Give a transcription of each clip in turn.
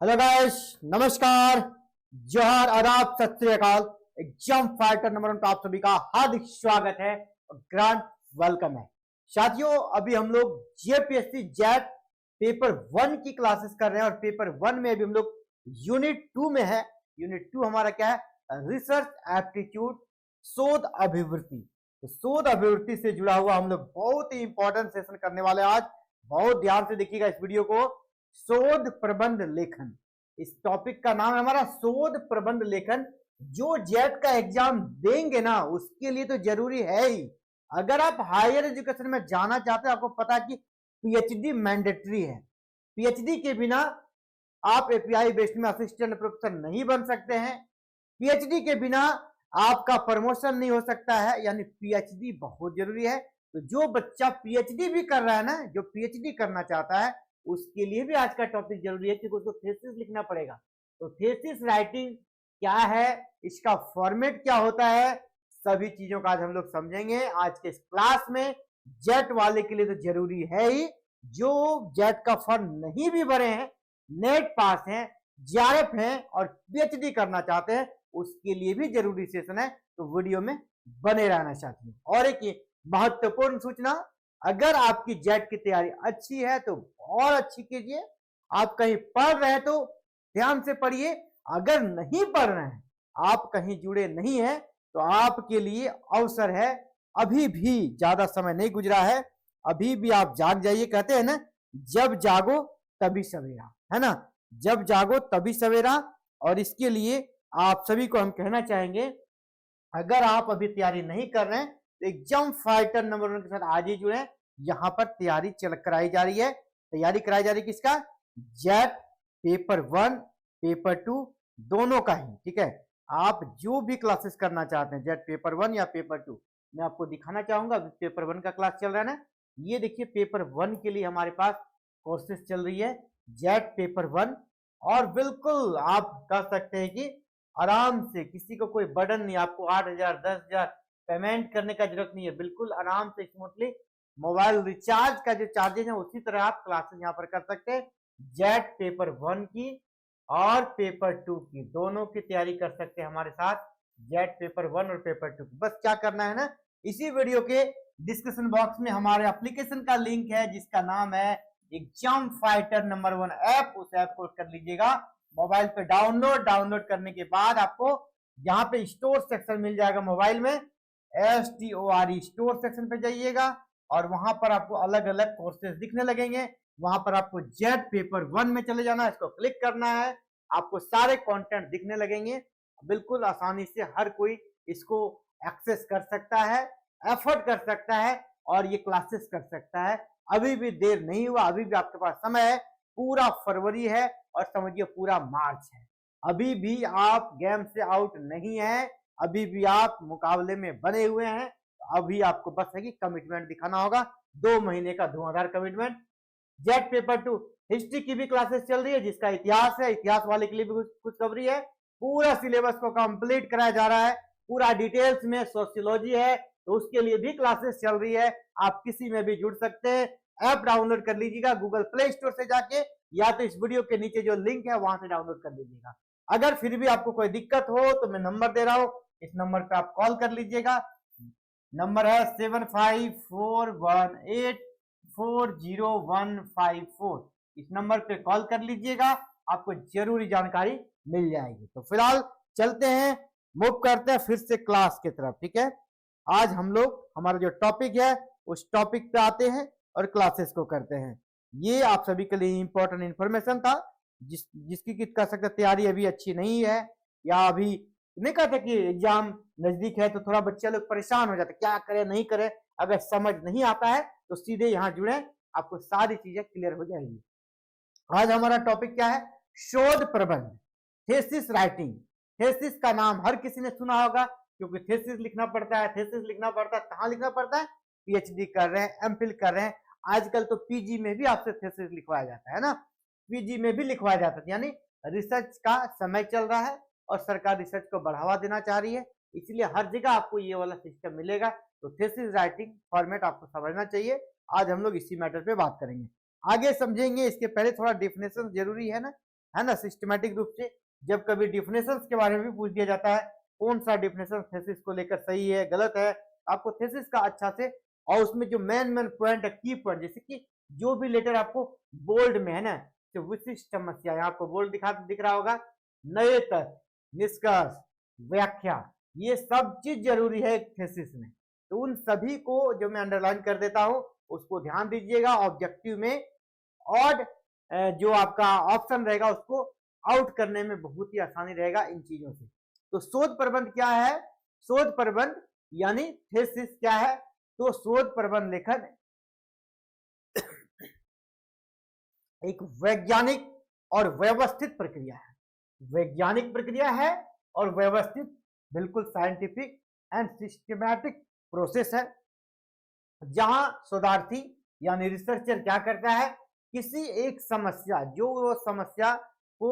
Hello guys, नमस्कार, जोहार, आदाब, सत श्री अकाल। एग्जाम फाइटर नंबर 1 पर आप सभी का हार्दिक स्वागत है और ग्रांड वेलकम है। साथियों, अभी हम लोग जेपीएससी जेट पेपर 1 की क्लासेस कर रहे हैं और पेपर 1 में अभी हम लोग यूनिट 2 में है। यूनिट 2 हमारा क्या है? रिसर्च एप्टीट्यूड, शोध अभिवृत्ति। तो शोध अभिवृत्ति से जुड़ा हुआ हम लोग बहुत ही इंपॉर्टेंट सेशन करने वाले हैं आज। बहुत ध्यान से देखिएगा इस वीडियो को। शोध प्रबंध लेखन, इस टॉपिक का नाम है हमारा शोध प्रबंध लेखन। जो जेट का एग्जाम देंगे ना, उसके लिए तो जरूरी है ही। अगर आप हायर एजुकेशन में जाना चाहते हैं, आपको पता है कि पीएचडी मैंडेटरी है। पीएचडी के बिना आप एपीआई बेस्ड में असिस्टेंट प्रोफेसर नहीं बन सकते हैं। पीएचडी के बिना आपका प्रमोशन नहीं हो सकता है, यानी पीएचडी बहुत जरूरी है। तो जो बच्चा पीएचडी भी कर रहा है ना, जो पीएचडी करना चाहता है, उसके लिए भी आज का टॉपिक जरूरी है, क्योंकि उसको थीसिस लिखना पड़ेगा। तो थीसिस राइटिंग क्या है, इसका फॉर्मेट क्या होता है, सभी चीजों का आज हम लोग समझेंगे आज के इस क्लास में। जेट वाले के लिए तो जरूरी है ही। जो जेट का फॉर्म नहीं भी भरे हैं, नेट पास हैं, जेआरएफ हैं और पीएचडी करना चाहते हैं, उसके लिए भी जरूरी सेशन है। तो वीडियो में बने रहना चाहती हूँ। और एक महत्वपूर्ण सूचना, अगर आपकी जेट की तैयारी अच्छी है तो और अच्छी कीजिए। आप कहीं पढ़ रहे हैं तो ध्यान से पढ़िए। अगर नहीं पढ़ रहे हैं, आप कहीं जुड़े नहीं हैं, तो आपके लिए अवसर है। अभी भी ज्यादा समय नहीं गुजरा है, अभी भी आप जाग जाइए। कहते हैं ना, जब जागो तभी सवेरा, है ना? जब जागो तभी सवेरा। और इसके लिए आप सभी को हम कहना चाहेंगे, अगर आप अभी तैयारी नहीं कर रहे हैं तो एग्जाम फाइटर नंबर 1 के साथ आज ही जुड़े। यहाँ पर तैयारी कराई जा रही है। तैयारी कराई जा रही है किसका? जेट पेपर 1 पेपर 2 दोनों का ही। ठीक है, आप जो भी क्लासेस करना चाहते हैं, जेट पेपर 1 या पेपर 2, मैं आपको दिखाना चाहूंगा। अभी पेपर 1 का क्लास चल रहा है ना, ये देखिए पेपर 1 के लिए हमारे पास कोर्सेज चल रही है, जेट पेपर 1। और बिल्कुल आप कह सकते हैं कि आराम से, किसी को कोई बर्डन नहीं, आपको 8,000 10,000 पेमेंट करने का जरूरत नहीं है। बिल्कुल आराम से स्मूथली मोबाइल रिचार्ज का जो चार्जेस है, उसी तरह आप क्लासेस यहाँ पर कर सकते हैं। जेट पेपर 1 की और पेपर 2 की दोनों की तैयारी कर सकते हैं हमारे साथ। जेट पेपर 1 और पेपर 2 की बस क्या करना है ना, इसी वीडियो के डिस्क्रिप्शन बॉक्स में हमारे एप्लीकेशन का लिंक है, जिसका नाम है एग्जाम फाइटर नंबर 1 ऐप। उस ऐप को कर लीजिएगा मोबाइल पे डाउनलोड करने के बाद आपको यहाँ पे स्टोर सेक्शन मिल जाएगा मोबाइल में। STORE स्टोर सेक्शन पे जाइएगा और वहां पर आपको अलग अलग कोर्सेज दिखने लगेंगे। वहां पर आपको जेट पेपर 1 में चले जाना है, इसको क्लिक करना है, आपको सारे कंटेंट दिखने लगेंगे। बिल्कुल आसानी से हर कोई इसको एक्सेस कर सकता है, एफर्ट कर सकता है और ये क्लासेस कर सकता है। अभी भी देर नहीं हुआ, अभी भी आपके पास समय है। पूरा फरवरी है और समझिए पूरा मार्च है। अभी भी आप गेम से आउट नहीं है, अभी भी आप मुकाबले में बने हुए हैं। अभी आपको बस है कि कमिटमेंट दिखाना होगा, 2 महीने का धुआंधार कमिटमेंट। जेट पेपर 2 हिस्ट्री की भी क्लासेस चल रही है, जिसका इतिहास है, इतिहास वाले के लिए भी कुछ खबरी है। पूरा सिलेबस को कंप्लीट कराया जा रहा है, पूरा डिटेल्स में। सोशियोलॉजी है तो उसके लिए भी क्लासेस चल रही है। आप किसी में भी जुड़ सकते हैं। ऐप डाउनलोड कर लीजिएगा गूगल प्ले स्टोर से जाके, या तो इस वीडियो के नीचे जो लिंक है वहां से डाउनलोड कर लीजिएगा। अगर फिर भी आपको कोई दिक्कत हो तो मैं नंबर दे रहा हूं, इस नंबर पे आप कॉल कर लीजिएगा। नंबर है 7541840154। इस नंबर पे कॉल कर लीजिएगा, आपको जरूरी जानकारी मिल जाएगी। तो फिलहाल चलते हैं, मूव करते हैं फिर से क्लास की तरफ। ठीक है, आज हम लोग हमारा जो टॉपिक है उस टॉपिक पे आते हैं और क्लासेस को करते हैं। ये आप सभी के लिए इंपॉर्टेंट इंफॉर्मेशन था, जिसकी कह सकते तैयारी अभी अच्छी नहीं है, या अभी नहीं कहते कि एग्जाम नजदीक है तो थोड़ा बच्चे लोग परेशान हो जाते, क्या करें नहीं करें। अगर समझ नहीं आता है तो सीधे यहाँ जुड़े, आपको सारी चीजें क्लियर हो जाएंगी। आज हमारा टॉपिक क्या है? शोध प्रबंध, थीसिस राइटिंग। थीसिस का नाम हर किसी ने सुना होगा, क्योंकि थीसिस लिखना पड़ता है। थीसिस लिखना पड़ता है, कहाँ लिखना पड़ता है? पीएचडी कर रहे हैं, एमफिल कर रहे हैं, आजकल तो पीजी में भी आपसे थीसिस लिखवाया जाता है ना, पीजी में भी लिखवाया जाता है। यानी रिसर्च का समय चल रहा है और सरकार रिसर्च को बढ़ावा देना चाह रही है, इसलिए हर जगह आपको ये वाला सिस्टम मिलेगा। तो थीसिस राइटिंग फॉर्मेट आपको समझना चाहिए। आज हम लोग इसी मैटर पे बात करेंगे, आगे समझेंगे। इसके पहले थोड़ा डेफिनेशन जरूरी है ना, है ना, सिस्टमेटिक रूप से। जब कभी डिफिनेशंस के बारे में भी पूछ दिया जाता है, कौन सा डिफिनेशन थेसिस को लेकर सही है गलत है, आपको थेसिस का अच्छा से, और उसमें जो मेन पॉइंट है, की पॉइंट, जैसे कि जो भी लेटर आपको बोल्ड में है ना, तो विशिष्ट समस्या, यहाँ आपको बोल्ड दिख रहा होगा, नए तथ्य, निष्कर्ष, व्याख्या, ये सब चीज जरूरी है एक थेसिस में। तो उन सभी को जो मैं अंडरलाइन कर देता हूं, उसको ध्यान दीजिएगा। ऑब्जेक्टिव में और जो आपका ऑप्शन रहेगा उसको आउट करने में बहुत ही आसानी रहेगा इन चीजों से। तो शोध प्रबंध क्या है? शोध प्रबंध यानी थेसिस क्या है? तो शोध प्रबंध लेखन एक वैज्ञानिक और व्यवस्थित प्रक्रिया है। वैज्ञानिक प्रक्रिया है और व्यवस्थित, बिल्कुल साइंटिफिक एंड सिस्टमैटिक प्रोसेस है, जहां शोधार्थी यानी रिसर्चर क्या करता है, किसी एक समस्या, जो वो समस्या को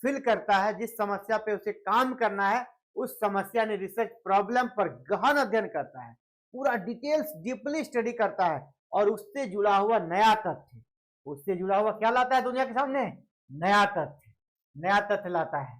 फिल करता है, जिस समस्या पे उसे काम करना है, उस समस्या ने रिसर्च प्रॉब्लम पर गहन अध्ययन करता है, पूरा डिटेल्स डीपली स्टडी करता है, और उससे जुड़ा हुआ नया तथ्य, उससे जुड़ा हुआ क्या लाता है दुनिया के सामने? नया तथ्य लाता है,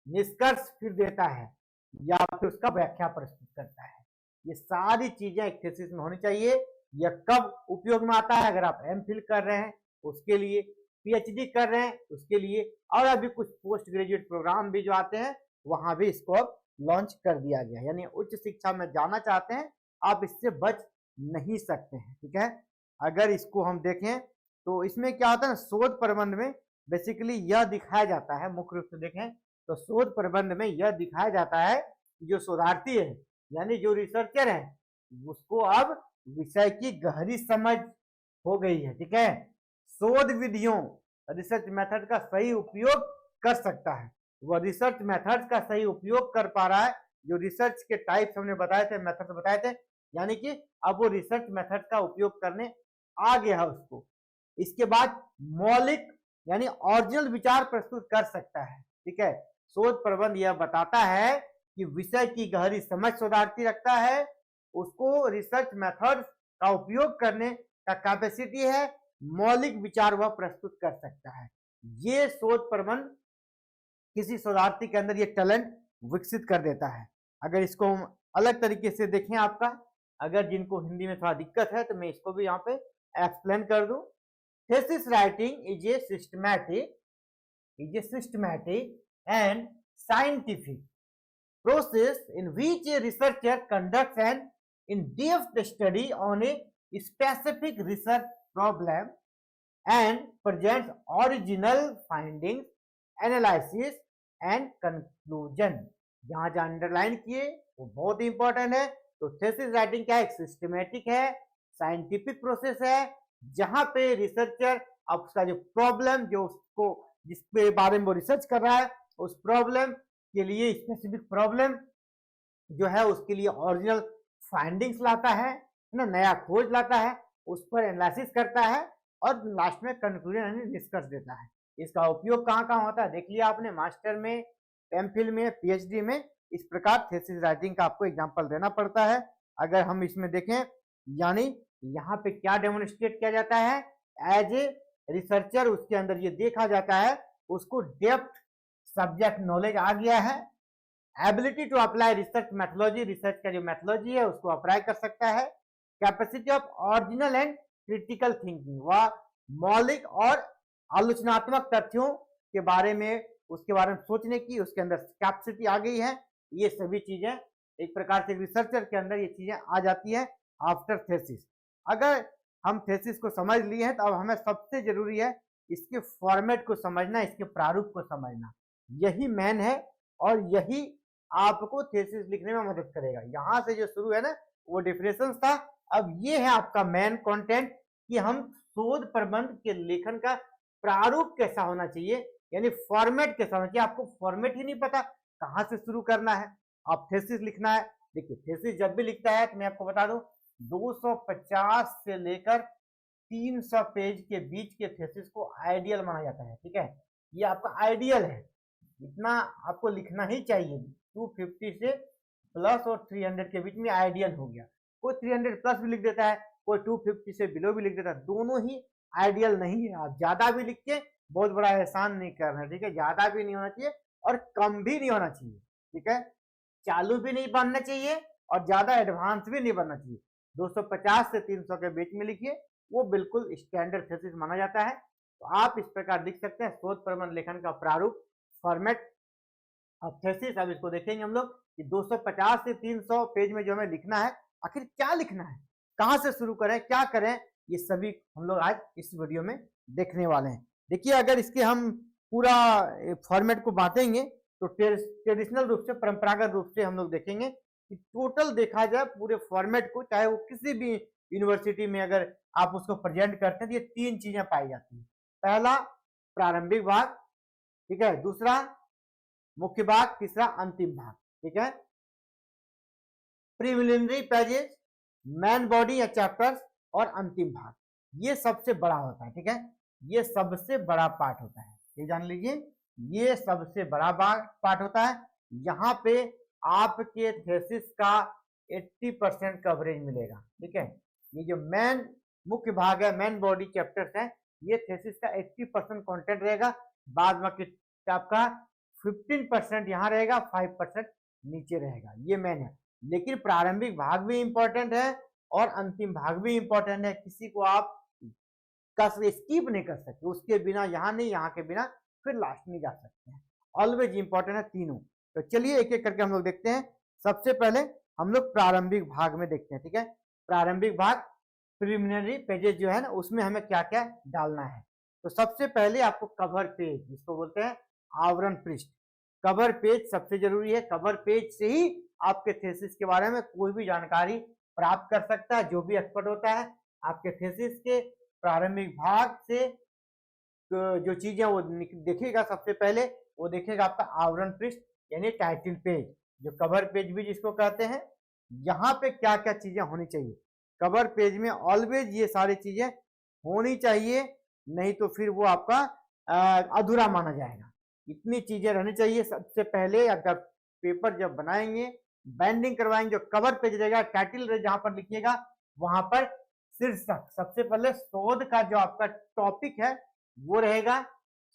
निष्कर्ष फिर देता है, या फिर उसका व्याख्या प्रस्तुत करता है। ये सारी चीजें एक थीसिस में होनी चाहिए। यह कब उपयोग में आता है? अगर आप एमफिल कर रहे हैं उसके लिए, पीएचडी कर रहे हैं उसके लिए, और अभी कुछ पोस्ट ग्रेजुएट प्रोग्राम भी जो आते हैं वहां भी इसको अब लॉन्च कर दिया गया है। यानी उच्च शिक्षा में जाना चाहते हैं आप, इससे बच नहीं सकते हैं, ठीक है। अगर इसको हम देखें तो इसमें क्या होता है, शोध प्रबंध में बेसिकली यह दिखाया जाता है, मुख्य रूप से देखें तो शोध प्रबंध में यह दिखाया जाता है कि जो शोधार्थी है यानी जो रिसर्चर है, उसको अब विषय की गहरी समझ हो गई है, ठीक है। शोध विधियों, रिसर्च मेथड का सही उपयोग कर सकता है, वह रिसर्च मेथड का सही उपयोग कर पा रहा है। जो रिसर्च के टाइप्स हमने बताए थे, मेथड बताए थे, यानी कि अब वो रिसर्च मेथड का उपयोग करने आ गया है उसको। इसके बाद मौलिक यानी ओरिजिनल विचार प्रस्तुत कर सकता है, ठीक है। शोध प्रबंध यह बताता है कि विषय की गहरी समझ शोधार्थी रखता है, उसको रिसर्च मेथड का उपयोग करने का कैपेसिटी है, मौलिक विचार वह प्रस्तुत कर सकता है। ये शोध प्रबंध किसी शोधार्थी के अंदर ये टैलेंट विकसित कर देता है। अगर इसको हम अलग तरीके से देखें, आपका अगर जिनको हिंदी में थोड़ा दिक्कत है तो मैं इसको भी यहाँ पे एक्सप्लेन कर दूं। Thesis writing is a systematic and scientific process in which a researcher conducts an in-depth study on a specific research problem and presents original findings, analysis and conclusion। जहां जहां अंडरलाइन किए वो बहुत इंपॉर्टेंट है। तो thesis writing क्या है? एक सिस्टमेटिक है, साइंटिफिक प्रोसेस है, जहां पे रिसर्चर उसका जो प्रॉब्लम, जो उसको जिसके बारे में वो रिसर्च कर रहा है, उस प्रॉब्लम के लिए, स्पेसिफिक प्रॉब्लम जो है उसके लिए ओरिजिनल फाइंडिंग्स लाता है ना, नया खोज लाता है, उस पर एनालिसिस करता है और लास्ट में कंक्लूजन यानी निष्कर्ष देता है। इसका उपयोग कहाँ कहाँ होता है देख लिया आपने, मास्टर में, एमफिल में, पीएचडी में। इस प्रकार थीसिस राइटिंग का आपको एग्जांपल देना पड़ता है। अगर हम इसमें देखें, यानी यहाँ पे क्या डेमोन्स्ट्रेट किया जाता है, एज ए रिसर्चर उसके अंदर ये देखा जाता है उसको डेप्थ सब्जेक्ट नॉलेज आ गया है, ability to apply research methodology, research का जो मैथोलॉजी है उसको अप्लाई कर सकता है, capacity of original and critical thinking, वह मौलिक और आलोचनात्मक तथ्यों के बारे में, उसके बारे में सोचने की उसके अंदर कैपेसिटी आ गई है। ये सभी चीजें एक प्रकार से रिसर्चर के अंदर ये चीजें आ जाती है आफ्टर थीसिस। अगर हम थीसिस को समझ लिए हैं तो अब हमें सबसे जरूरी है इसके फॉर्मेट को समझना, इसके प्रारूप को समझना। यही मेन है और यही आपको थीसिस लिखने में मदद करेगा। यहां से जो शुरू है ना वो डिफिनेशन था, अब ये है आपका मेन कंटेंट कि हम शोध प्रबंध के लेखन का प्रारूप कैसा होना चाहिए, यानी फॉर्मेट कैसा होना चाहिए। आपको फॉर्मेट ही नहीं पता कहां से शुरू करना है, आप थीसिस लिखना है। देखिए थीसिस जब भी लिखता है तो मैं आपको बता दूं 250 से लेकर 300 पेज के बीच के थीसिस को आइडियल माना जाता है, ठीक है। ये आपका आइडियल है, इतना आपको लिखना ही चाहिए। 250 से प्लस और 300 के बीच में आइडियल हो गया। कोई 300 प्लस भी लिख देता है, कोई 250 से बिलो भी लिख देता है, दोनों ही आइडियल नहीं है। आप ज्यादा भी लिख के बहुत बड़ा एहसान नहीं करना, ठीक है। ज्यादा भी नहीं होना चाहिए और कम भी नहीं होना चाहिए, ठीक है। चालू भी नहीं बनना चाहिए और ज्यादा एडवांस भी नहीं बनना चाहिए। 250 से 300 के बीच में लिखिए, वो बिल्कुल स्टैंडर्ड थीसिस माना जाता है। तो आप इस प्रकार लिख सकते हैं शोध प्रबंध लेखन का प्रारूप, फॉर्मेट ऑफ थीसिस। अब इसको देखेंगे हम लोग कि 250 से 300 पेज में जो हमें लिखना है, आखिर क्या लिखना है, कहाँ से शुरू करें, क्या करें, ये सभी हम लोग आज इस वीडियो में देखने वाले हैं। देखिए, अगर इसके हम पूरा फॉर्मेट को बांटेंगे तो ट्रेडिशनल रूप से, परंपरागत रूप से हम लोग देखेंगे कि टोटल देखा जाए पूरे फॉर्मेट को, चाहे वो किसी भी यूनिवर्सिटी में अगर आप उसको प्रेजेंट करते हैं तो ये 3 चीजें पाई जाती हैं। पहला प्रारंभिक भाग, ठीक है, दूसरा मुख्य भाग, तीसरा अंतिम भाग, ठीक है। प्रीलिमिनरी पेजेस, मेन बॉडी या चैप्टर्स और अंतिम भाग, ये सबसे बड़ा होता है, ठीक है। ये सबसे बड़ा पार्ट होता है, ये जान लीजिए, ये सबसे बड़ा पार्ट होता है। यहाँ पे आपके थीसिस का 80% कवरेज मिलेगा, ठीक है। ये जो मेन मुख्य भाग है, मेन बॉडी चैप्टर्स है, ये थीसिस का 80% कंटेंट रहेगा। बाद बाकी आपका 15% यहाँ रहेगा, 5% नीचे रहेगा, ये मेन है। लेकिन प्रारंभिक भाग भी इंपॉर्टेंट है और अंतिम भाग भी इंपॉर्टेंट है। किसी को आप स्किप नहीं कर सकते, उसके बिना यहाँ नहीं, यहाँ के बिना फिर लास्ट में जा सकते हैं। ऑलवेज इंपॉर्टेंट है तीनों। तो चलिए एक एक करके हम लोग देखते हैं। सबसे पहले हम लोग प्रारंभिक भाग में देखते हैं, ठीक है। प्रारंभिक भाग प्रिलिमिनरी पेजेस जो है ना, उसमें हमें क्या क्या डालना है। तो सबसे पहले आपको कवर पेज, जिसको बोलते हैं आवरण पृष्ठ, कवर पेज सबसे जरूरी है। कवर पेज से ही आपके थीसिस के बारे में कोई भी जानकारी प्राप्त कर सकता है। जो भी एक्सपर्ट होता है आपके थीसिस के प्रारंभिक भाग से जो चीजें वो देखेगा, सबसे पहले वो देखेगा आपका आवरण पृष्ठ यानी टाइटल पेज, जो कवर पेज भी जिसको कहते हैं। यहाँ पे क्या क्या चीजें होनी चाहिए कवर पेज में, ऑलवेज ये सारी चीजें होनी चाहिए, नहीं तो फिर वो आपका अधूरा माना जाएगा। इतनी चीजें रहनी चाहिए। सबसे पहले अगर पेपर जब बनाएंगे, बैंडिंग करवाएंगे, जो कवर पेज रहेगा, टाइटल जहां पर लिखिएगा वहां पर शीर्षक, सबसे पहले शोध का जो आपका टॉपिक है वो रहेगा,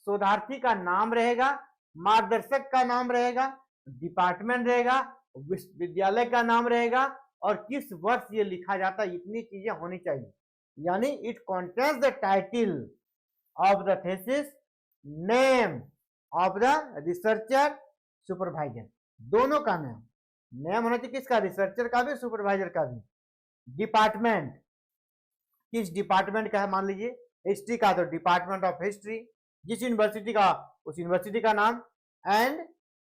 शोधार्थी का नाम रहेगा, मार्गदर्शक का नाम रहेगा, डिपार्टमेंट रहेगा, विश्वविद्यालय का नाम रहेगा और किस वर्ष ये लिखा जाता है। इतनी चीजें होनी चाहिए। यानी it contains the title of the thesis, name of the researcher, supervisor, दोनों का नेम होना चाहिए, किसका, रिसर्चर का भी, सुपरवाइजर का भी। डिपार्टमेंट, किस डिपार्टमेंट का है, मान लीजिए हिस्ट्री का तो डिपार्टमेंट ऑफ हिस्ट्री, जिस यूनिवर्सिटी का उस यूनिवर्सिटी का नाम, एंड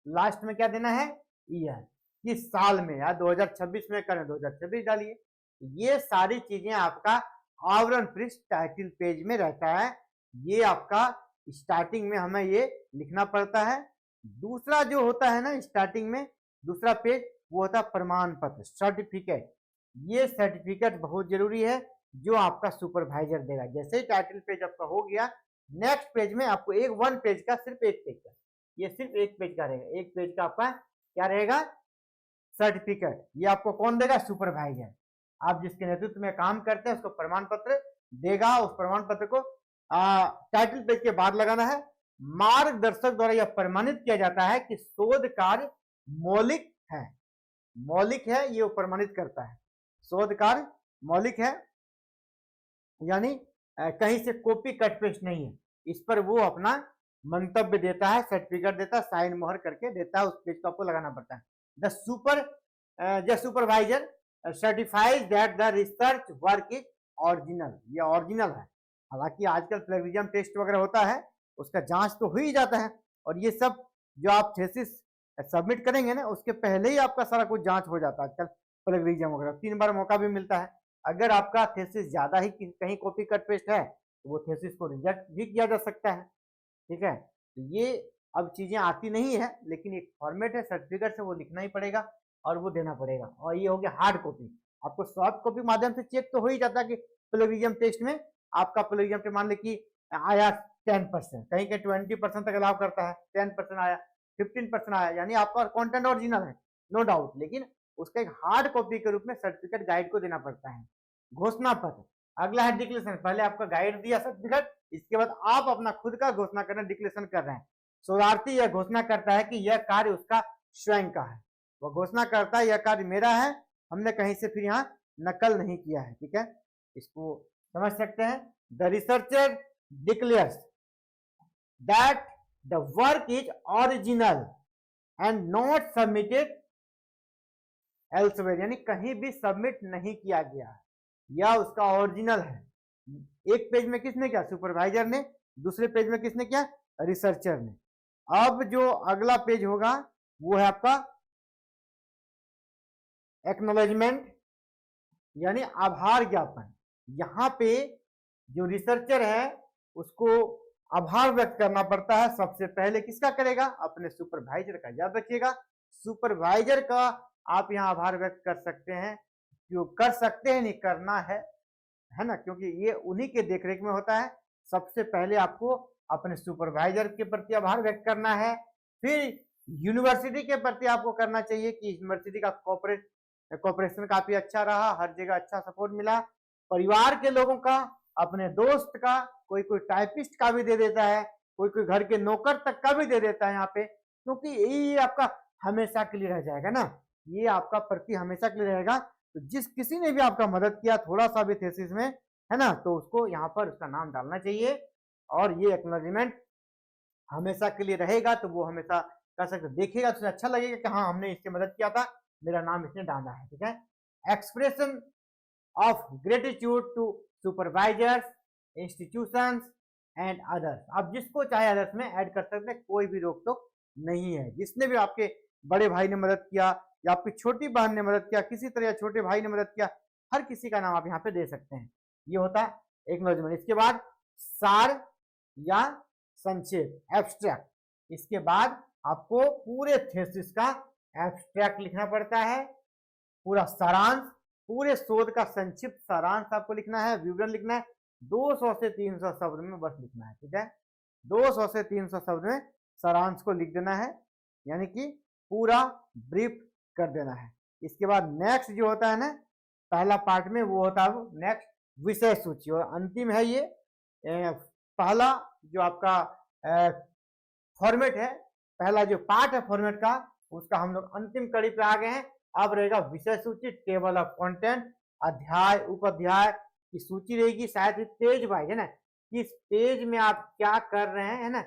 लास्ट में क्या देना है, ईयर, किस साल में, या 2026 में करें 2026 डालिए। ये सारी चीजें आपका आवरण पृष्ठ टाइटल पेज में रहता है। ये आपका स्टार्टिंग में हमें ये लिखना पड़ता है। दूसरा जो होता है ना स्टार्टिंग में, दूसरा पेज, वो होता है प्रमाण पत्र, सर्टिफिकेट। ये सर्टिफिकेट बहुत जरूरी है, जो आपका सुपरवाइजर देगा। जैसे ही टाइटल पेज आपका हो गया, नेक्स्ट पेज में आपको वन पेज का, सिर्फ एक पेज का, ये सिर्फ एक पेज का रहेगा, एक पेज का आपका क्या रहेगा, सर्टिफिकेट। ये आपको कौन देगा, सुपरवाइजर। आप जिसके नेतृत्व में काम करते हैं उसको प्रमाण पत्र देगा। उस प्रमाण पत्र को टाइटल पेज के बाद लगाना है। मार्गदर्शक द्वारा यह प्रमाणित किया जाता है कि शोध कार्य मौलिक है, मौलिक है, ये प्रमाणित करता है शोध कार्य मौलिक है, यानी कहीं से कॉपी कट पेस्ट नहीं है। इस पर वो अपना मंतव्य देता है, सर्टिफिकेट देता है, साइन मोहर करके देता है, उस पेज को आपको लगाना पड़ता है। The supervisor certifies that the research work is original, ये ओरिजिनल है। हालांकि आजकल प्लेगरिज्म टेस्ट वगैरह होता है, उसका जांच तो हो ही जाता है, और ये सब जो आप थीसिस सबमिट करेंगे ना, उसके पहले ही आपका सारा कुछ जांच हो जाता है। आजकल प्लेगरिज्म वगैरह 3 बार मौका भी मिलता है। अगर आपका थीसिस ज्यादा ही कहीं कॉपी कट पेस्ट है तो वो थीसिस को रिजेक्ट भी किया जा सकता है, ठीक है। तो ये अब चीजें आती नहीं है, लेकिन एक फॉर्मेट है, सर्टिफिकेट से वो लिखना ही पड़ेगा और वो देना पड़ेगा। और ये हो गया हार्ड कॉपी। आपको सॉफ्ट कॉपी माध्यम से चेक तो हो ही जाता है कि प्लेगरिज्म टेस्ट में आपका प्लेगरिज्म टेस्ट मान ली कि आया 10%, कहीं के 20% तक अलाउ करता है, 10% आया, 15% आया, यानी आपका कंटेंट ओरिजिनल है, नो डाउट। लेकिन उसका एक हार्ड कॉपी के रूप में सर्टिफिकेट गाइड को देना पड़ता है। घोषणा पत्र, अगला है डिक्लेरेशन, पहले आपका गाइड दिया सर्टिफिकेट, इसके बाद आप अपना खुद का घोषणा करना डिक्लेरेशन कर रहे हैं। शोधार्थी यह घोषणा करता है कि यह कार्य उसका स्वयं का है, वो घोषणा करता है यह कार्य मेरा है, हमने कहीं से फिर यहाँ नकल नहीं किया है। ठीक है, इसको समझ सकते हैं। The researcher declares that the work is original and not submitted elsewhere, यानी कहीं भी सबमिट नहीं किया गया है, या उसका ओरिजिनल है। एक पेज में किसने किया? सुपरवाइजर ने, दूसरे पेज में किसने किया? रिसर्चर ने। अब जो अगला पेज होगा वो है आपका एक्नॉलेजमेंट, यानी आभार ज्ञापन। यहाँ पे जो रिसर्चर है उसको आभार व्यक्त करना पड़ता है। सबसे पहले किसका करेगा? अपने सुपरवाइजर का। याद रखिएगा, सुपरवाइजर का आप यहाँ आभार व्यक्त कर सकते हैं, क्यों कर सकते हैं, नहीं करना है ना, क्योंकि ये उन्हीं के देखरेख में होता है। सबसे पहले आपको अपने सुपरवाइजर के प्रति आभार व्यक्त करना है, फिर यूनिवर्सिटी के प्रति आपको करना चाहिए कि यूनिवर्सिटी का कोऑपरेशन काफी अच्छा रहा, हर जगह अच्छा सपोर्ट मिला। परिवार के लोगों का, अपने दोस्त का, कोई कोई टाइपिस्ट का भी दे देता है, कोई कोई घर के नौकर तक का भी दे देता है यहाँ पे, क्योंकि ये आपका हमेशा के लिए रह जाएगा ना, ये आपका प्रति हमेशा के लिए रहेगा। तो जिस किसी ने भी आपका मदद किया थोड़ा सा भी थेसिस में, है ना, तो उसको यहाँ पर उसका नाम डालना चाहिए, और ये एक्नॉलेजमेंट हमेशा के लिए रहेगा। तो वो हमेशा कर सकते, देखेगा तो अच्छा लगेगा कि हाँ हमने इसकी मदद किया था, मेरा नाम इसने डाला है। ठीक है, expression of gratitude to supervisors, institutions and others. आप जिसको चाहे अदर्स में ऐड कर सकते हैं, कोई भी रोक टोक नहीं है। जिसने भी आपके बड़े भाई ने मदद किया या आपकी छोटी बहन ने मदद किया, किसी तरह छोटे भाई ने मदद किया, हर किसी का नाम आप यहाँ पे दे सकते हैं। ये होता है एक्नॉलेजमेंट। इसके बाद सार या संक्षेप, एब्स्ट्रैक्ट। इसके बाद आपको पूरे थीसिस का एब्स्ट्रैक्ट लिखना पड़ता है, पूरा सारांश, पूरे शोध का संक्षिप्त सारांश आपको लिखना है, विवरण लिखना है। 200 से 300 शब्द में बस लिखना है। ठीक है, 200 से 300 शब्द में सारांश को लिख देना है, यानी कि पूरा ब्रीफ कर देना है। इसके बाद नेक्स्ट जो होता है ना, पहला पार्ट में वो होता है नेक्स्ट विषय सूची, और अंतिम है ये पहला जो आपका फॉर्मेट है, पहला जो पार्ट है फॉर्मेट का, उसका हम लोग अंतिम कड़ी पे आ गए हैं। अब रहेगा विषय सूची, टेबल ऑफ कंटेंट, अध्याय उप अध्याय की सूची रहेगी, शायद पेज वाइज, है ना, किस पेज में आप क्या कर रहे हैं, है ना,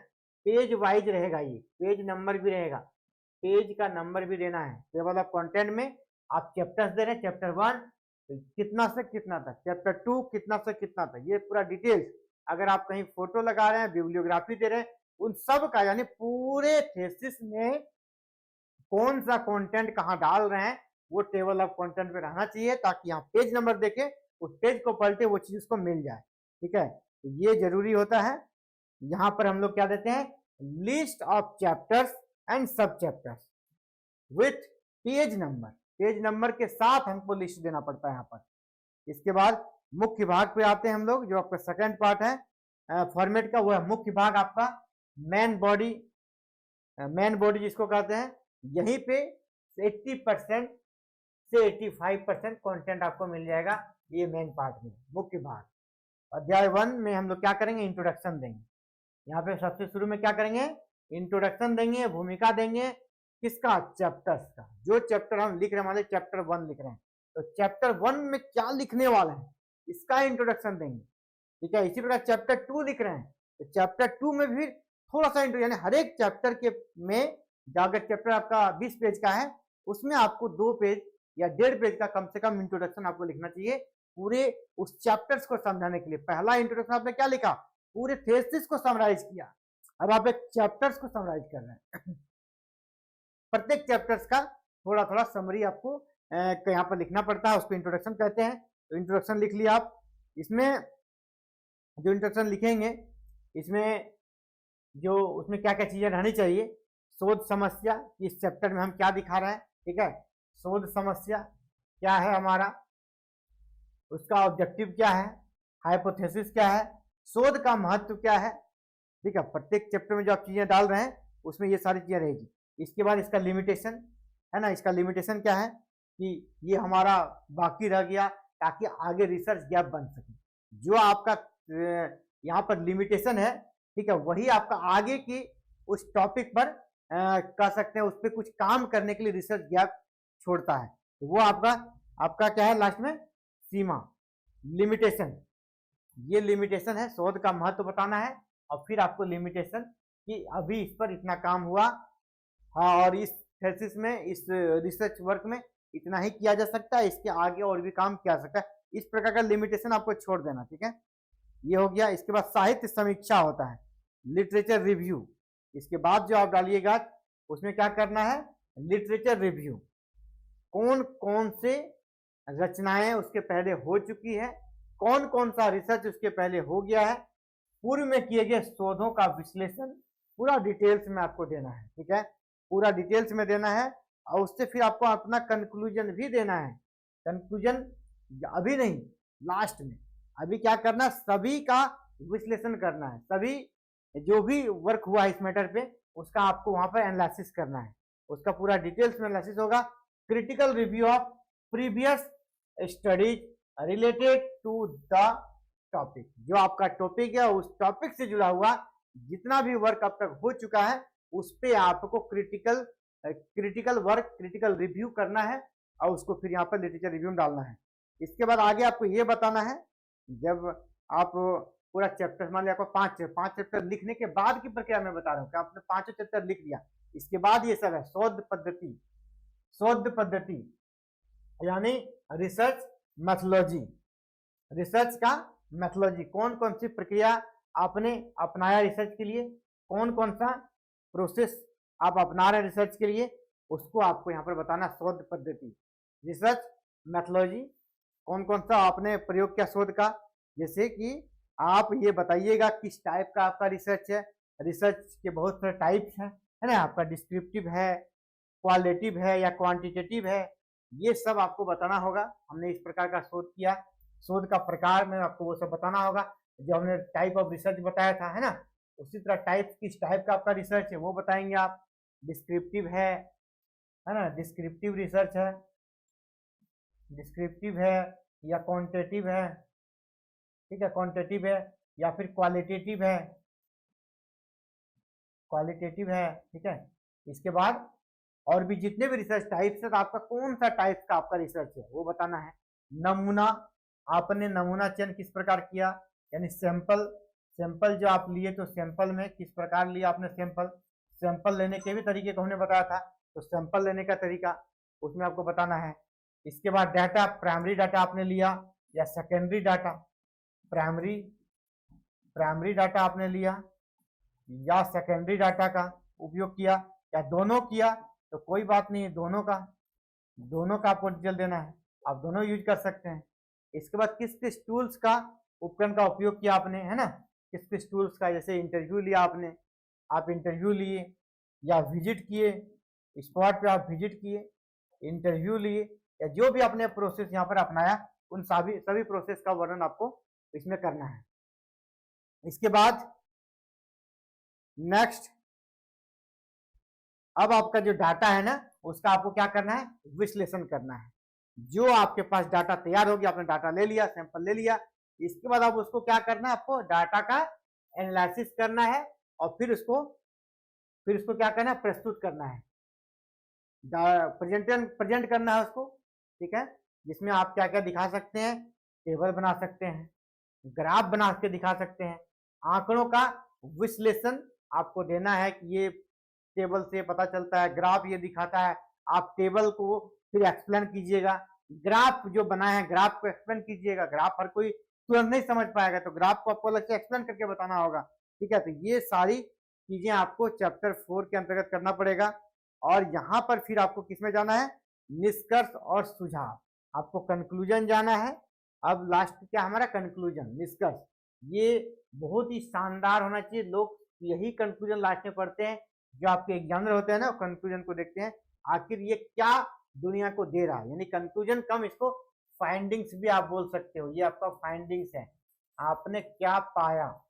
पेज वाइज रहेगा। ये पेज नंबर भी रहेगा, पेज का नंबर भी देना है। टेबल ऑफ कंटेंट में आप चैप्टर्स दे रहे हैं, चैप्टर 1 कितना से कितना तक, चैप्टर 2 कितना से कितना तक, ये पूरा डिटेल्स। अगर आप कहीं फोटो लगा रहे हैं, बिब्लियोग्राफी दे रहे हैं, उन सब का, यानी पूरे थीसिस में कौन सा कंटेंट कहाँ डाल रहे हैं, वो टेबल ऑफ कंटेंट पे रहना चाहिए, ताकि यहाँ पेज नंबर देखे, उस पेज को पलटे, वो चीज उसको मिल जाए। ठीक है, तो ये जरूरी होता है। यहाँ पर हम लोग क्या देते हैं? लिस्ट ऑफ चैप्टर्स एंड सब chapters with page number, page number के साथ हमको लिस्ट देना पड़ता है यहाँ पर। इसके बाद मुख्य भाग पे आते हैं हम लोग, जो आपका सेकंड पार्ट है फॉर्मेट का, वो है मुख्य भाग आपका मेन बॉडी। मेन बॉडी जिसको कहते हैं, यहीं पे 80% से 85% कंटेंट आपको मिल जाएगा, ये मेन पार्ट में, मुख्य भाग। अध्याय 1 में हम लोग क्या करेंगे? इंट्रोडक्शन देंगे। यहाँ पे सबसे शुरू में क्या करेंगे? इंट्रोडक्शन देंगे, भूमिका देंगे, किसका? चैप्टर्स का। जो चैप्टर हम लिख रहे हैं, मान लीजिए चैप्टर 1 लिख रहे हैं, तो चैप्टर 1 में क्या लिखने वाले हैं, इसका इंट्रोडक्शन देंगे। ठीक है, इसी प्रकार चैप्टर 2 लिख रहे हैं, तो चैप्टर 2 में भी थोड़ा सा इंट्रो, यानी हर एक चैप्टर के में, अगर चैप्टर आपका 20 पेज का है, उसमें आपको 2 पेज या 1.5 पेज का कम से कम इंट्रोडक्शन आपको लिखना चाहिए, पूरे उस चैप्टर्स को समझाने के लिए। पहला इंट्रोडक्शन आपने क्या लिखा? पूरे थीसिस को समराइज किया। अब आप एक चैप्टर्स को समराइज कर रहे हैं। प्रत्येक चैप्टर्स का थोड़ा थोड़ा समरी आपको यहाँ पर लिखना पड़ता है, उसको इंट्रोडक्शन कहते हैं। तो इंट्रोडक्शन लिख लिया आप। इसमें जो इंट्रोडक्शन लिखेंगे, इसमें जो उसमें क्या क्या चीजें रहनी चाहिए? शोध समस्या, इस चैप्टर में हम क्या दिखा रहे हैं, ठीक है, शोध समस्या क्या है हमारा, उसका ऑब्जेक्टिव क्या है, हाइपोथेसिस क्या है, शोध का महत्व क्या है। ठीक है, प्रत्येक चैप्टर में जो आप चीजें डाल रहे हैं उसमें ये सारी चीजें रहेगी। इसके बाद इसका लिमिटेशन है ना, इसका लिमिटेशन क्या है कि ये हमारा बाकी रह गया ताकि आगे रिसर्च गैप बन सके। जो आपका यहाँ पर लिमिटेशन है, ठीक है, वही आपका आगे की उस टॉपिक पर कह सकते हैं उस पर कुछ काम करने के लिए रिसर्च गैप छोड़ता है। तो वो आपका आपका क्या है लास्ट में, सीमा, लिमिटेशन। ये लिमिटेशन है, शोध का महत्व बताना है और फिर आपको लिमिटेशन कि अभी इस पर इतना काम हुआ, हाँ, और इस थीसिस में, इस रिसर्च वर्क में इतना ही किया जा सकता है, इसके आगे और भी काम किया जा सकता है। इस प्रकार का लिमिटेशन आपको छोड़ देना, ठीक है। ये हो गया। इसके बाद साहित्य समीक्षा होता है, लिटरेचर रिव्यू। इसके बाद जो आप डालिएगा उसमें क्या करना है, लिटरेचर रिव्यू। कौन कौन से रचनाएं उसके पहले हो चुकी है, कौन कौन सा रिसर्च उसके पहले हो गया है, पूर्व में किए गए शोधों का विश्लेषण पूरा डिटेल्स में आपको देना है, ठीक है, पूरा डिटेल्स में देना है। और उससे फिर आपको अपना कंक्लूजन भी देना है। कंक्लूजन अभी नहीं, लास्ट में। अभी क्या करना, सभी का विश्लेषण करना है, सभी जो भी वर्क हुआ है इस मैटर पे उसका आपको वहां पर एनालिसिस करना है, उसका पूरा डिटेल्स में एनालिसिस होगा। Critical review of previous studies related to the topic. जो आपका टॉपिक है उस टॉपिक से जुड़ा हुआ जितना भी वर्क अब तक हो चुका है उस पे आपको क्रिटिकल वर्क, क्रिटिकल रिव्यू करना है और उसको फिर यहाँ पर लिटरेचर रिव्यू में डालना है। इसके बाद आगे आपको ये बताना है, जब आप पूरा चैप्टर, मान लिया आपको पांच चैप्टर लिखने के बाद की प्रक्रिया मैं बता रहा हूँ कि आपने 5 चैप्टर लिख लिया, इसके बाद ये सब है शोध पद्धति यानी रिसर्च मैथोलॉजी। रिसर्च का मैथोलॉजी, कौन कौन सी प्रक्रिया आपने अपनाया रिसर्च के लिए, कौन कौन सा प्रोसेस आप अपना रहे हैं रिसर्च के लिए, उसको आपको यहाँ पर बताना। शोध पद्धति, रिसर्च मैथोलॉजी, कौन कौन सा आपने प्रयोग किया शोध का, जैसे कि आप ये बताइएगा किस टाइप का आपका रिसर्च है। रिसर्च के बहुत सारे टाइप्स हैं, है ना, आपका डिस्क्रिप्टिव है, क्वालिटेटिव है या क्वांटिटेटिव है, ये सब आपको बताना होगा। हमने इस प्रकार का शोध किया, शोध का प्रकार में आपको वो सब बताना होगा जो हमने टाइप ऑफ रिसर्च बताया था, है ना। उसी तरह टाइप, किस टाइप का आपका रिसर्च है वो बताएंगे आप। डिस्क्रिप्टिव है ना, डिस्क्रिप्टिव रिसर्च है, डिस्क्रिप्टिव है या क्वांटिटेटिव है, ठीक है, क्वांटिटेटिव है या फिर क्वालिटेटिव है, क्वालिटेटिव है, ठीक है। इसके बाद और भी जितने भी रिसर्च टाइप्स है, तो आपका कौन सा टाइप का आपका रिसर्च है वो बताना है। नमूना, आपने नमूना चयन किस प्रकार किया, यानी सैंपल जो आप लिए तो सैंपल में किस प्रकार लिया आपने सैंपल लेने के भी तरीके को हमने बताया था, तो सैंपल लेने का तरीका उसमें आपको बताना है। इसके बाद डाटा, प्राइमरी डाटा आपने लिया या सेकेंडरी डाटा, प्राइमरी डाटा आपने लिया या सेकेंडरी डाटा का उपयोग किया या दोनों किया, तो कोई बात नहीं, दोनों का आपको डिटेल देना है, आप दोनों यूज कर सकते हैं। इसके बाद किस किस टूल्स का, उपकरण का उपयोग किया आपने, है ना, किस किस टूल्स का, जैसे इंटरव्यू लिया आपने, आप इंटरव्यू लिए या विजिट किए, स्पॉट पे आप विजिट किए, इंटरव्यू लिए या जो भी आपने प्रोसेस यहाँ पर अपनाया, उन सभी प्रोसेस का वर्णन आपको इसमें करना है। इसके बाद नेक्स्ट, अब आपका जो डाटा है ना उसका आपको क्या करना है, विश्लेषण करना है। जो आपके पास डाटा तैयार हो गया, आपने डाटा ले लिया, सैंपल ले लिया, इसके बाद आप उसको क्या करना है, आपको डाटा का एनालिसिस करना है और फिर उसको क्या करना है, प्रस्तुत करना है, प्रेजेंट करना है उसको, ठीक है, जिसमें आप क्या क्या दिखा सकते हैं, टेबल बना सकते हैं, ग्राफ बना के दिखा सकते हैं, आंकड़ों का विश्लेषण आपको देना है कि ये टेबल से पता चलता है, ग्राफ ये दिखाता है, आप टेबल को फिर एक्सप्लेन कीजिएगा, ग्राफ जो बना है ग्राफ को एक्सप्लेन कीजिएगा। ग्राफ हर कोई तुरंत नहीं समझ पाएगा, तो ग्राफ को आपको अलग से एक्सप्लेन करके बताना होगा, ठीक है। तो ये सारी चीजें आपको चैप्टर 4 के अंतर्गत करना पड़ेगा। और यहाँ पर फिर आपको किसमें जाना है, निष्कर्ष और सुझाव, आपको कंक्लूजन जाना है। अब लास्ट क्या हमारा कंक्लूजन, निष्कर्ष, ये बहुत ही शानदार होना चाहिए। लोग यही कंक्लूजन लास्ट में पढ़ते हैं, जो आपके एग्जामिनर होते हैं ना, कंक्लूजन को देखते हैं आखिर ये क्या दुनिया को दे रहा है, यानी कंक्लूजन कम, इसको फाइंडिंग्स भी आप बोल सकते हो। ये आपका फाइंडिंग्स है, आपने क्या पाया,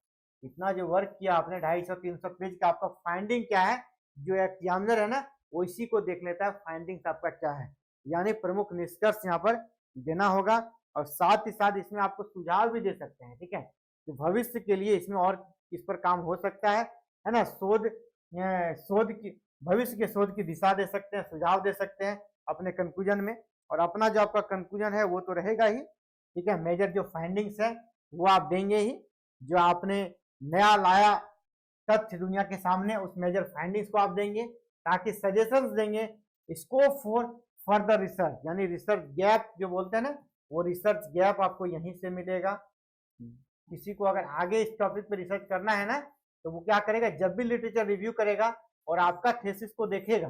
इतना जो वर्क किया आपने 250-300 पेज का, आपका फाइंडिंग क्या है, जो एग्जामिनर है ना वो इसी को देख लेता है, फाइंडिंग्स आपका क्या है, यानी प्रमुख निष्कर्ष यहाँ पर देना होगा। और साथ ही साथ इसमें आपको सुझाव भी दे सकते हैं, ठीक है, तो भविष्य के लिए इसमें और किस पर काम हो सकता है ना, शोध की भविष्य के शोध की दिशा दे सकते हैं, सुझाव दे सकते हैं अपने कंक्लूजन में। और अपना जो आपका कंक्लूजन है वो तो रहेगा ही, ठीक है, मेजर जो फाइंडिंग्स है वो आप देंगे ही, जो आपने नया लाया तथ्य दुनिया के सामने उस मेजर फाइंडिंग्स को आप देंगे, ताकि सजेशंस देंगे, स्कोप फॉर फर्दर रिसर्च, यानी रिसर्च गैप जो बोलते हैं ना, वो रिसर्च गैप आपको यहीं से मिलेगा। किसी को अगर आगे इस टॉपिक पे रिसर्च करना है ना, तो वो क्या करेगा, जब भी लिटरेचर रिव्यू करेगा और आपका थीसिस को देखेगा,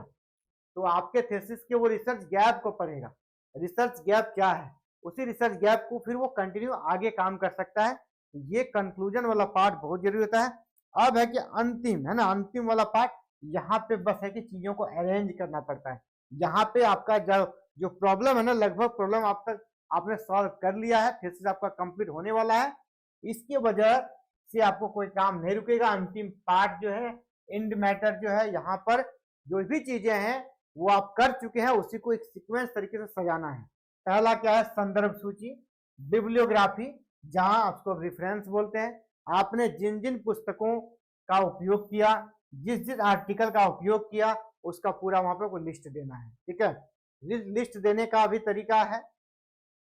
तो आपके थीसिस के वो रिसर्च गैप को पढ़ेगा। रिसर्च गैप क्या है, उसी रिसर्च गैप को फिर वो कंटिन्यू आगे काम कर सकता है। ये कंक्लूजन वाला पार्ट बहुत जरूरी होता है। अब है कि अंतिम, है ना, अंतिम वाला पार्ट, यहाँ पे बस है कि चीजों को अरेंज करना पड़ता है। यहाँ पे आपका जो प्रॉब्लम है ना, लगभग प्रॉब्लम आप तक आपने सॉल्व कर लिया है, थीसिस आपका कंप्लीट होने वाला है। इसकी वजह से आपको कोई काम नहीं रुकेगा। अंतिम पार्ट जो है, एंड मैटर जो है, यहाँ पर जो भी चीजें हैं वो आप कर चुके हैं, उसी को एक सीक्वेंस तरीके से सजाना है। पहला क्या है, संदर्भ सूची, बिब्लियोग्राफी, जहां आपको रेफरेंस बोलते हैं। आपने जिन जिन पुस्तकों का उपयोग किया, जिस जिस आर्टिकल का उपयोग किया, उसका पूरा वहां पे कोई लिस्ट देना है, ठीक है। लिस्ट देने का भी तरीका है,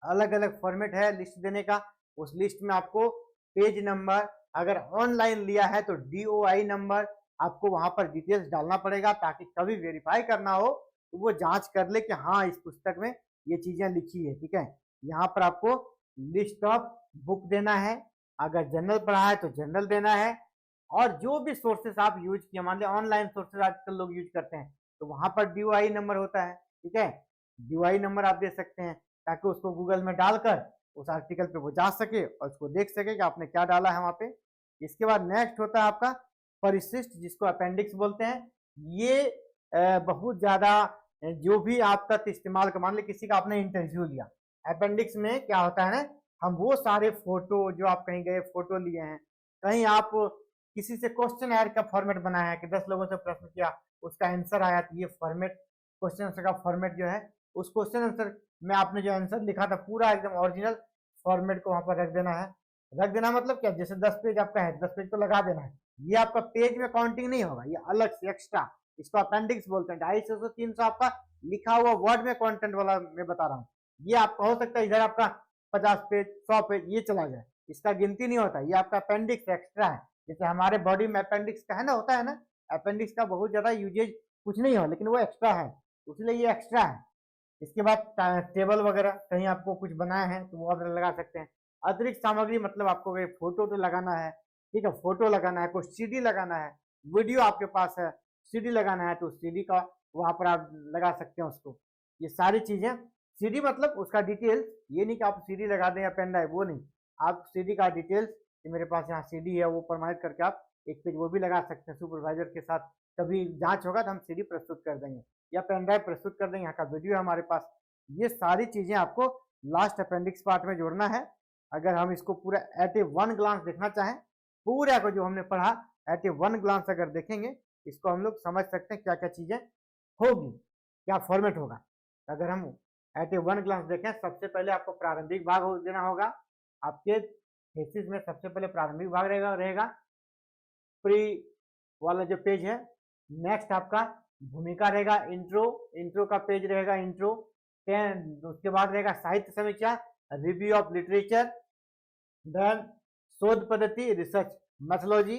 अलग अलग फॉर्मेट है लिस्ट देने का। उस लिस्ट में आपको पेज नंबर, अगर ऑनलाइन लिया है तो DOI नंबर, आपको वहां पर डिटेल्स डालना पड़ेगा, ताकि कभी वेरीफाई करना हो तो वो जांच कर ले कि हाँ इस पुस्तक में ये चीजें लिखी है, ठीक है। यहाँ पर आपको लिस्ट ऑफ बुक देना है, अगर जनरल पढ़ा है तो जनरल देना है, और जो भी सोर्सेस आप यूज किए, मान लिया ऑनलाइन सोर्सेस आजकल लोग यूज करते हैं, तो वहां पर DOI नंबर होता है, ठीक है। DOI नंबर आप दे सकते हैं, ताकि उसको गूगल में डालकर उस आर्टिकल पे वो जा सके और उसको देख सके कि आपने क्या डाला है वहां पे। इसके बाद नेक्स्ट होता है आपका परिशिष्ट, जिसको अपेंडिक्स बोलते हैं। ये बहुत ज्यादा जो भी आप तथ्य इस्तेमाल कर, मान ली किसी का आपने इंटरव्यू लिया, अपेंडिक्स में क्या होता है ना, हम वो सारे फोटो जो आप कहीं गए फोटो लिए हैं, कहीं आप किसी से क्वेश्चन एयर का फॉर्मेट बनाया है कि 10 लोगों से प्रश्न किया, उसका आंसर आया, तो ये फॉर्मेट, क्वेश्चन आंसर का फॉर्मेट जो है, उस क्वेश्चन आंसर में आपने जो आंसर लिखा था पूरा एकदम ओरिजिनल फॉर्मेट को वहां पर रख देना है। रख देना मतलब क्या, जैसे 10 पेज आपका है, 10 पेज को लगा देना है। ये आपका पेज में काउंटिंग नहीं होगा, ये अलग से एक्स्ट्रा, इसको अपेंडिक्स बोलते हैं। 250 से 300 आपका लिखा हुआ वर्ड में कंटेंट वाला मैं बता रहा हूँ। ये आपका हो सकता है इधर आपका 50 पेज 100 पेज ये चला जाए, इसका गिनती नहीं होता, ये आपका अपेंडिक्स एक्स्ट्रा है। जैसे हमारे बॉडी में अपेंडिक्स का है ना, होता है ना, अपेंडिक्स का बहुत ज्यादा यूजेज कुछ नहीं हो, लेकिन वो एक्स्ट्रा है, इसलिए ये एक्स्ट्रा है। इसके बाद टेबल वगैरह, कहीं आपको कुछ बनाया है तो वो आप लगा सकते हैं। अतिरिक्त सामग्री मतलब आपको फोटो तो लगाना है, ठीक है, फोटो लगाना है, कोई CD लगाना है, वीडियो आपके पास है, CD लगाना है तो CD का वहां पर आप लगा सकते हैं उसको। ये सारी चीजें, CD मतलब उसका डिटेल्स, ये नहीं कि आप CD लगा दें या पेन ड्राइव, वो नहीं, आप CD का डिटेल्स, मेरे पास यहाँ CD है, वो प्रमाणित करके आप एक पेज वो भी लगा सकते हैं। सुपरवाइजर के साथ कभी जांच होगा तो हम CD प्रस्तुत कर देंगे या पेन ड्राइव प्रस्तुत कर देंगे, यहाँ का वीडियो है हमारे पास। ये सारी चीजें आपको लास्ट अपेंडिक्स पार्ट में जोड़ना है। अगर हम इसको पूरा एट ए वन ग्लांस देखना चाहें, पूरा को जो हमने पढ़ा एट ए वन ग्लांस अगर देखेंगे, इसको हम लोग समझ सकते हैं क्या क्या चीजें होगी, क्या फॉर्मेट होगा। अगर हम एट ए वन ग्लांस देखें, सबसे पहले आपको प्रारंभिक भाग देना होगा। आपके थीसिस में सबसे पहले प्रारंभिक भाग रहेगा प्री वाला जो पेज है। नेक्स्ट आपका भूमिका रहेगा, इंट्रो का पेज रहेगा, इंट्रो। उसके बाद रहेगा साहित्य समीक्षा, रिव्यू ऑफ लिटरेचर, देन शोध पद्धति, रिसर्च मेथोलॉजी।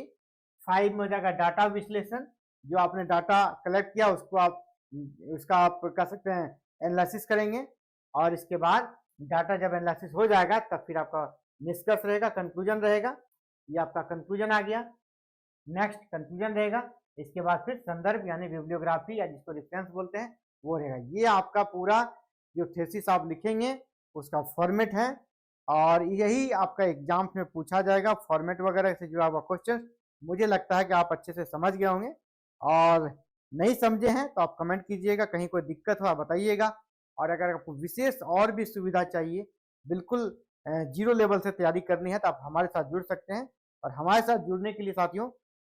5 में हो जाएगा डाटा विश्लेषण, जो आपने डाटा कलेक्ट किया उसका आप कह सकते हैं एनालिसिस करेंगे। और इसके बाद डाटा जब एनालिसिस हो जाएगा तब फिर आपका निष्कर्ष रहेगा, कंक्लूजन रहेगा। ये आपका कंक्लूजन आ गया। नेक्स्ट कंक्लूजन रहेगा, इसके बाद फिर संदर्भ यानी बिब्लियोग्राफी या जिसको रेफरेंस बोलते हैं वो रहेगा। ये आपका पूरा जो थीसिस आप लिखेंगे उसका फॉर्मेट है, और यही आपका एग्जाम में पूछा जाएगा। फॉर्मेट वगैरह से जुड़ा हुआ क्वेश्चन मुझे लगता है कि आप अच्छे से समझ गए होंगे, और नहीं समझे हैं तो आप कमेंट कीजिएगा, कहीं कोई दिक्कत हो आप बताइएगा। और अगर आपको विशेष और भी सुविधा चाहिए, बिल्कुल 0 लेवल से तैयारी करनी है, तो आप हमारे साथ जुड़ सकते हैं। और हमारे साथ जुड़ने के लिए साथियों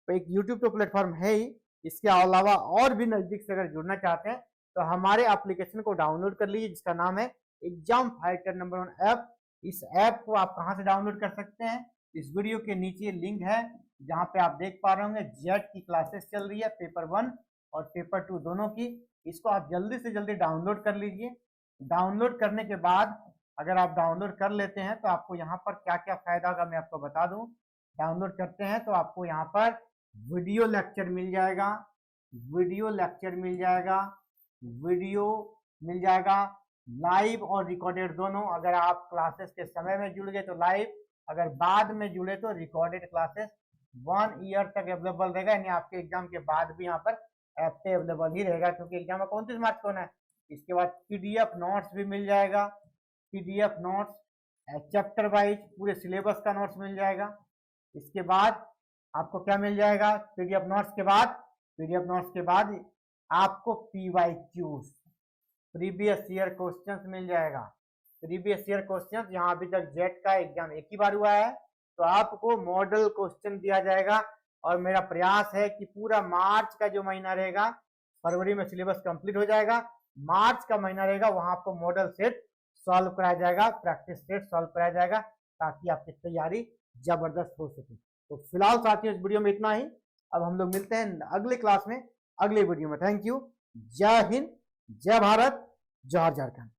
तो एक यूट्यूब तो प्लेटफॉर्म है ही, इसके अलावा और भी नजदीक से अगर जुड़ना चाहते हैं तो हमारे एप्लीकेशन को डाउनलोड कर लीजिए, जिसका नाम है एग्जाम फाइटर नंबर 1 ऐप। इस ऐप को आप कहां से डाउनलोड कर सकते हैं, इस वीडियो के नीचे लिंक है जहां पे आप देख पा रहे होंगे जेट की क्लासेस चल रही है, पेपर 1 और पेपर 2 दोनों की। इसको आप जल्दी से जल्दी डाउनलोड कर लीजिए। डाउनलोड करने के बाद अगर आप डाउनलोड कर लेते हैं तो आपको यहाँ पर क्या क्या फायदा होगा मैं आपको बता दूं। डाउनलोड करते हैं तो आपको यहाँ पर वीडियो लेक्चर मिल जाएगा, वीडियो लेक्चर मिल जाएगा, वीडियो मिल जाएगा, लाइव और रिकॉर्डेड दोनों। अगर आप क्लासेस के समय में जुड़ गए तो लाइव, अगर बाद में जुड़े तो रिकॉर्डेड क्लासेस 1 ईयर तक अवेलेबल रहेगा, यानी आपके एग्जाम के बाद भी यहाँ पर ऐप पे अवेलेबल ही रहेगा, क्योंकि एग्जाम 29 मार्च को होना है। इसके बाद पीडीएफ नोट्स भी मिल जाएगा, पीडीएफ नोट्स चैप्टर वाइज पूरे सिलेबस का नोट्स मिल जाएगा। इसके बाद आपको क्या मिल जाएगा, पीडीएफ नोट्स के बाद आपको पीवाईक्यूज प्रीवियस ईयर क्वेश्चंस मिल जाएगा। प्रीवियस ईयर क्वेश्चंस, यहाँ अभी तक जेट का एग्जाम एक ही बार हुआ है तो आपको मॉडल क्वेश्चन दिया जाएगा। और मेरा प्रयास है कि पूरा मार्च का जो महीना रहेगा, फरवरी में सिलेबस कंप्लीट हो जाएगा, मार्च का महीना रहेगा वहां आपको मॉडल सेट सॉल्व कराया जाएगा, प्रैक्टिस सेट सॉल्व कराया जाएगा, ताकि आपकी तैयारी जबरदस्त हो सके। तो फिलहाल साथियों इस वीडियो में इतना ही। अब हम लोग मिलते हैं अगले क्लास में, अगले वीडियो में। Thank you. जय हिंद, जय भारत, जय झारखंड।